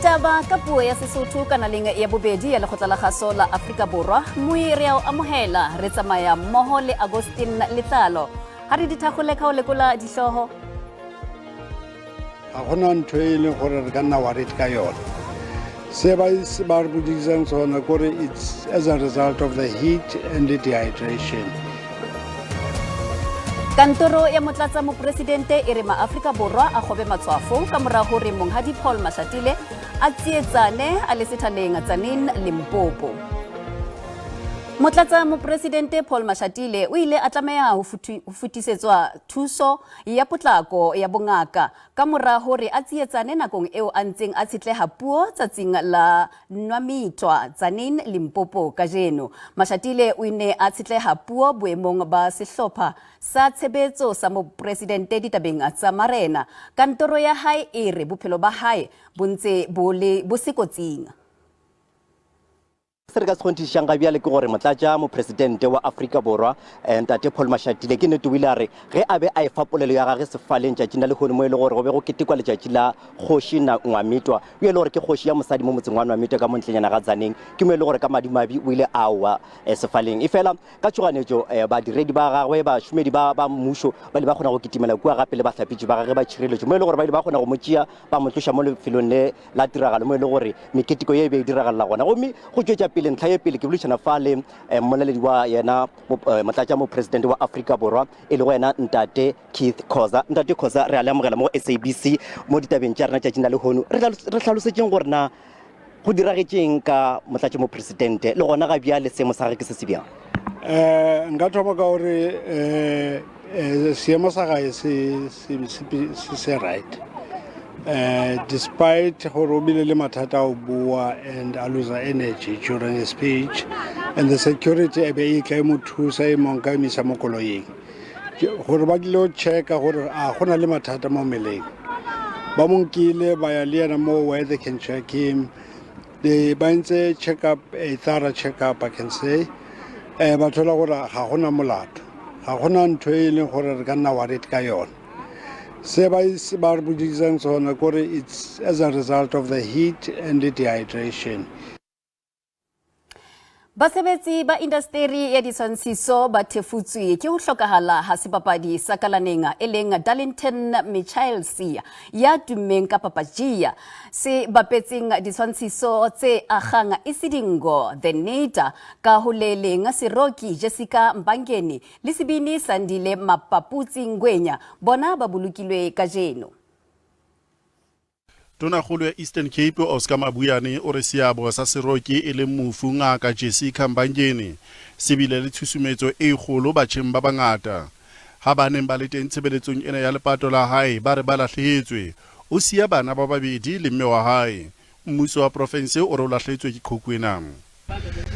Ditaba ka puo ya Sesotho kana leng ya bobedi ya lekgotla la kgaso la Afrika Borwa mui re a amohela re tsamaya mmoho le Agustin Letlalo ha re dithakgole ka ho lekola dihloho a gona ntho e leng gore re ka nna wa re ka yona se ba re botsisang tsona gore it's as a result of the heat and the dehydration. Kantoro ya motlatsa mopresidente e re maAfrika Borwa a gobe matshwafo ka mora hore monghadi Paul Mashatile a tsietsane a le sethaleng Tzaneen Limpopo. Motlatsa mopresidente Paul Mashatile o ile a tlameha ho futisetswa thuso ya potlako ya bongaka ka mora hore a tsietsane nakong eo a ntseng a tshitleha puo tsatsing la Nwamitwa Tzaneen Limpopo kajeno. Mashatile o ne a tshitleha puo boemong ba sehlopha sa tshebetso sa mopresidente ditabeng tsa marena. Kantoro ya hae e re bophelo ba hae bontse bo sekotsing. Se re ka se kgontišang ga bjale ke gore motlatša mopresidente wa Afrika Borwa ntate Paul Mashatile ke nnete o ile a re ge a be a e fa polelo ya gage sefaleng tšatšing la lehono mo e le gore go be go ketekwa letšatši la kgoši Nwamitwa o ile gore ke kgoši ya mosadi mo motseng wa Nwamitwa ka mo ntlenyana ga Tzaneen ke mo e le gore ka madimabe o ile a wa sefaleng e fela ka tšhoganetšo badiredi ba gagwe bašomedi ba mmušo ba ile ba kgona go kitimela kua gape le bahlapetši ba gage ba tšhireletšo mo e le gore ba ile ba kgona go mo tšea ba mo tloša mo lefelong le la tiragalo mo e le gore meketeko ye e be e diragalela gona gomme go tšwetša pele ntlha ye pele ke bolešana fa le mmoleledi wa yena motlatša mopresidente wa Afrika Borwa e le go yena ntate Keith Khoza. Ntate Khoza re a le amogela mo SABC mo ditabeng tša rena tšatšing la lehono re hlalosetšeng gore na go diragetšeng ka motlatša mopresidente le gona ga bjale seemo sa gage ke se se bjang. Nka thoma ka gore seemo sa gae se right. Despite horrible mathata o bua and a lose energy during his speech and the security ebe ka mo thusa e monka misa mo koloing gore ba dilo checka gore a gona le mathata mo meleng ba monkile ba ya le yana mo where they can check him the banse check up a thorough check up I can say ba thola gore ga gona molato ga gona ntho e leng gore re ka nna wa re ka yona. It's as a result of the heat and the dehydration. Basebetsi ba industry ya ditshwantshiso ba thefutswe ke ho hlokahala ha sebapadi sa kalaneng e leng Darlington Michaelsia ya tummeng ka papajia se bapetseng ditshwantshiso tse agang Isidingo the Nita ka ho leleng Seroki Jessica Mbangeni le Sebini Sandile Mapaputsi Ngwenya bona ba bolokilwe kajeno. Tonakgolo ya Eastern Cape Oscar Mabuyane o re seabo sa Seroki e le mofu ngaka Jessica Mbangeni se bile le tshusumetso e kgolo batjheng ba bangata ha ba neng ba le teng tshebeletsong ena ya lepato la hae ba re ba lahlehetswe o sia bana ba babedi le mme wa hae mmuso wa province o re o lahlehetswe ke khokhu ena.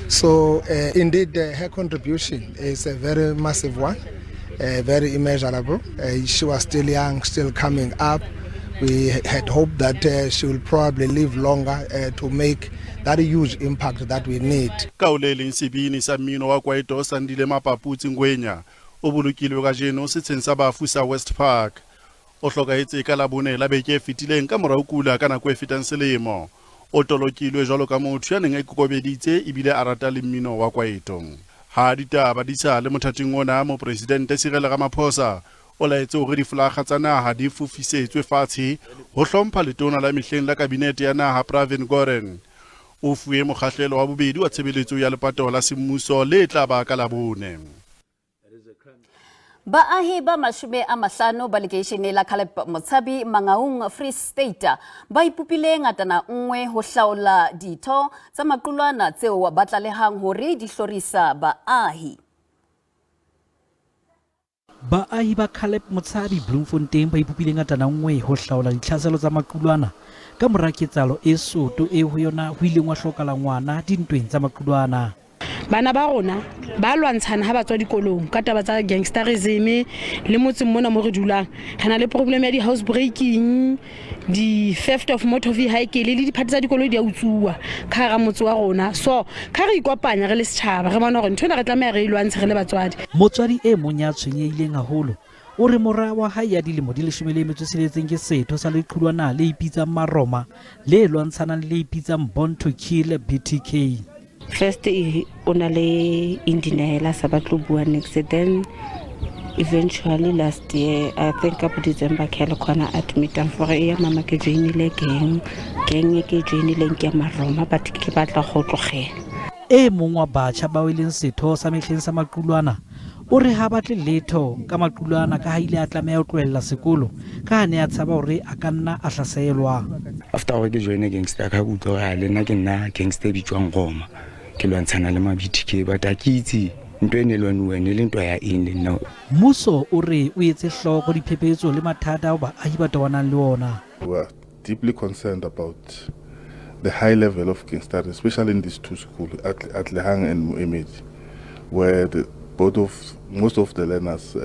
So indeed her contribution is a very massive one, very immeasurable. She was still young, still coming up. We had hoped that she will probably live longer to make that huge impact that we need. Kauleleng Sebini sa mmino wa kwaito Sandile Mapaputsi Ngwenya o bolokilwe kajeno setsheng sa bafu sa West Park. O hlokahetse ka labone la beke e fetileng ka mora ho kula ka nako e fetang selemo. O tolokilwe jwalo ka motho ya neng a ikokobeditse ebile a rata le mmino wa kwaito. Ha ditaba di sa le mothating ona mopresidente Cyril Ramaphosa o laetse hore diflaga tsa naha di fufisetswe fatshe ho hlompha letona la mehleng la kabinete ya naha Pravin Gordhan. O fuwe mokgahlelo wa bobedi wa tshebeletso ya lepato la semmuso le tla ba ka labone. Baahi ba 50 ba lekeishene la Caleb Motshabi Mangaung Free State ba ipupile ngatana nngwe ho hlaola ditho tsa maqulwana tseo ba tlalehang hore di hlorisa baahi. Baahi ba Caleb Motshabi Bloemfontein ba ipupile ngatana nngwe ho hlaola ditlhaselo tsa maqulwana ka mora ketsalo e soto e ho yona ho ileng wa hlokala ngwana dintweng tsa maqulwana. Bana ba rona ba lwantshana ha ba tswa dikolong ka taba tsa gangsterism le motseng mona mo re dulang hana le problem ya di house breaking di theft of motor vehicle le diphatsi tsa dikoloi di a utsuwa ka ga motse wa rona so ka re ikopanya re le setšhaba re bona gore ntho ena re tlameha re ilwantshe re le batswadi. Motswadi e mong ya tshwenyeileng haholo o re mora wa hae ya dilemo di 16 ke setho sa leqhulwana le ipitsang Maroma le lwantshanang le ipitsang Born to Kill BTK. First o na le Indinela sa batlo bua next, then eventually last year I think up December ke le khona admit for ya mama ke joinile gang ke joinile ke Maroma but ke batla go tlogela. E mong wa batjha ba weleng setho sa mehleng sa maqulwana o re ha batle letho ka maqulwana ka ha ile a tlameha ho tlohella sekolo ka ne a tshaba hore a ka nna a hlaselwa. After I joined a gangster ka butlo ga le nna ke nna gangster bitswang Ngoma ke lwantshana le ma BTK but a ke itse ntwe ene lwanwe le ntwa ya eng le nna. Mmuso o re o etse hloko diphephetso le mathata ba ahi ba tobanang le ona. We are deeply concerned about the high level of gangsterism, especially in these two schools, Atlehang and Moemedi, where most of the learners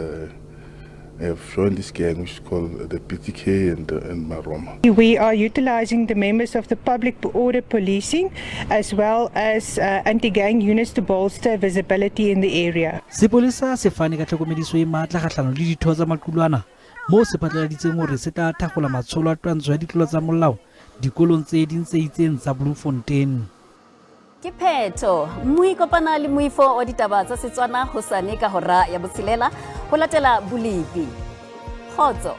have joined this gang, which is called the PTK and Maroma. We are utilizing the members of the public order policing as well as anti-gang units to bolster visibility in the area. Sepolesa se fane ka tlhokomediso e matla kgahlano le ditho tsa maqulwana mo se patlaladitseng hore se tla thagola matsholo a twantsho ya ditlolo tsa molao dikolong tse ding tse itseng tsa Bloemfontein. Ke phetho mui kopana le muifo wa ditaba tsa Setswana hosane ka hora ya botshelela ho latela Bolepi. Khotso.